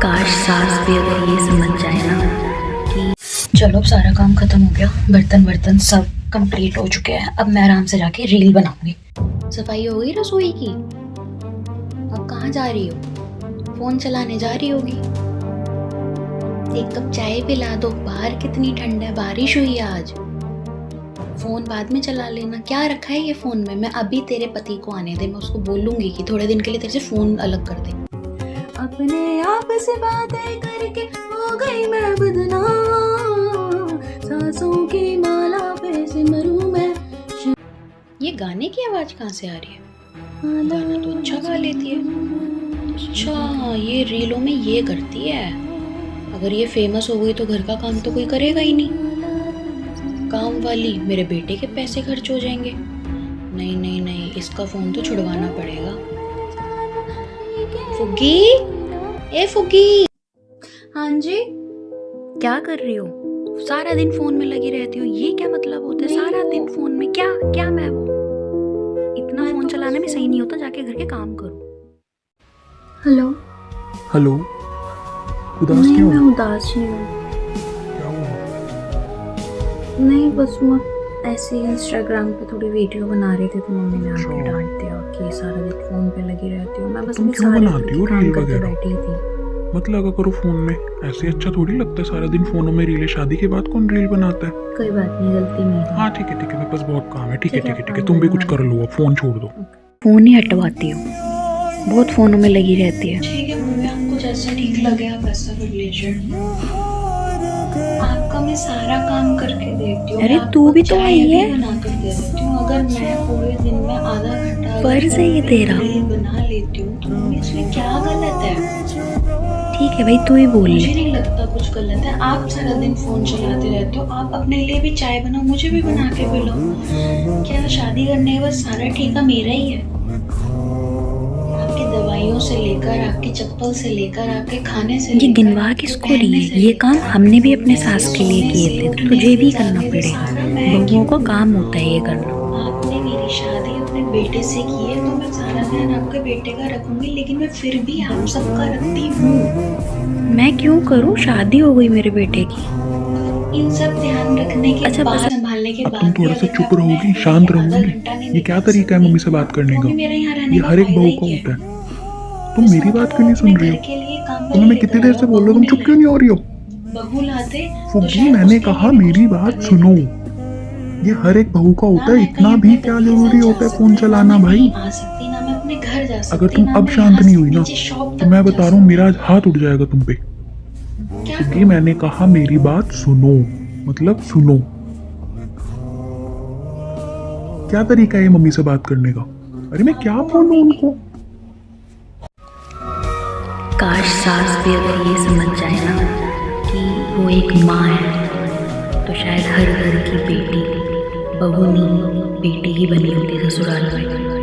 काश सास भी अगर ये समझ जाए ना कि चलो अब सारा काम खत्म हो गया, बर्तन वर्तन सब कंप्लीट हो चुके हैं। अब मैं आराम से जाके रील बनाऊंगी। सफाई हो गई रसोई की? अब कहाँ जा रही हो? फोन चलाने जा रही होगी। एक कप चाय पिला दो, बाहर कितनी ठंड है, बारिश हुई है आज। फोन बाद में चला लेना। क्या रखा है ये फोन में? मैं अभी तेरे पति को आने दे, मैं उसको बोलूंगी कि थोड़े दिन के लिए तेरे से फोन अलग कर दे। अपने आप से बातें करके हो गई मैं बदनाम, सांसों की माला पे सिमरूं मैं। ये गाने की आवाज कहाँ से आ रही है? गाना तो अच्छा गा लेती है। अच्छा, ये रीलों में ये करती है। अगर ये फेमस हो गई तो घर का काम तो कोई करेगा ही नहीं। काम वाली, मेरे बेटे के पैसे खर्च हो जाएंगे। नहीं नहीं नहीं, इसका फोन तो छुड़वाना पड़ेगा। फुग्गी, ए फुग्गी। हाँ जी, क्या कर रही हो? सारा दिन फोन में लगी रहती हो, ये क्या मतलब होता है सारा दिन फोन में? क्या क्या मैं वो इतना फोन चलाना भी सही नहीं होता, जाके घर के काम करो। हेलो हेलो, उदास नहीं, क्यों? मैं उदास नहीं हूँ। क्या हुआ? नहीं, बस मैं ऐसे ही इंस्टाग्राम पे थोड़ी वीडियो बना रही थी तो मम्मी ने आके अच्छा। डांट दिया कि सारा दिन फोन पे लगी रहती हूँ। मैं बस तुम अपने क्यों सारे बनाती दिन हो के काम रील करके वगैरह? बैठी थी। मत लगा करो फोन में, ऐसे अच्छा थोड़ी लगता है सारा दिन फोनों में रीलें। शादी के बाद कौन रील बनाता है? कोई बात नहीं, गलती मेरी। हाँ ठीक है मेरे पास बहुत काम है। ठीक है ठीक है, ठीक है, तुम भी कुछ कर लो, अब फोन छोड़ दो। फोन ही हटवाती हूँ, बहुत फोनों में लगी रहती है। ठीक है मम्मी, आपको जैसा ठीक लगे आप वैसा कर लीजिए। आपका मैं सारा काम करके देती हूँ। अरे तू भी तो आई है। बना कर दे देती हूँ। अगर मैं पूरे दिन में आधा घंटा फर्ज है ये तेरा, बना लेती हूँ तो मम्मी इसमें क्या गलत है? ठीक है भाई, तू ही बोल ले। मुझे नहीं लगता कुछ गलत है। आप सारा दिन फोन चलाते रहते हो, आप अपने लिए भी चाय बनाओ, मुझे भी बना के पिलाओ। क्या शादी करने के बाद सारा ठेका मेरा ही है? आपकी दवाइयों से लेकर, आपकी चप्पल से लेकर, आपके खाने से, ये गिनवा किसको रही है? ये काम हमने भी अपने सास के लिए किए थे, तो तुझे भी करना पड़ेगा। बहुओं का काम होता है ये करना। आपने मेरी शादी अपने बेटे से की है तो मैं सारा ध्यान आपके बेटे का रखूंगी, लेकिन मैं फिर भी आप सबका रखती हूँ। मैं क्यों करूँ? शादी हो गई मेरे बेटे की। इन सब ध्यान रखने के बाद, संभालने के अब बाद तुम थोड़ा सा चुप रहोगी, शांत रहोगी? ये क्या तरीका है मम्मी से बात करने का? ये हर एक बहू का होता है। तुम मेरी बात क्यों नहीं सुन रही हो? तुम्हें मैं कितनी देर से बोल रहा हूँ, तुम चुप क्यों नहीं हो रही हो? फुग्गी, मैंने कहा मेरी बात सुनो। ये हर एक बहू का होता है, इतना भी क्या जरूरी होता है फोन चलाना भाई? अगर तुम अब शांत नहीं हुई ना तो मैं बता रहा हूँ मेरा आज हाथ उठ जाएगा तुम पे। फुग्गी, मैंने कहा मेरी बात सुनो, मतलब सुनो। क्या तरीका है ये मम्मी से बात करने का? अरे मैं क्या बोलूं उनको? काश सास भी अगर ये समझ जाए ना कि वो एक माँ है, तो शायद हर घर की बेटी बहू नहीं बेटी ही बनी होती ससुराल में।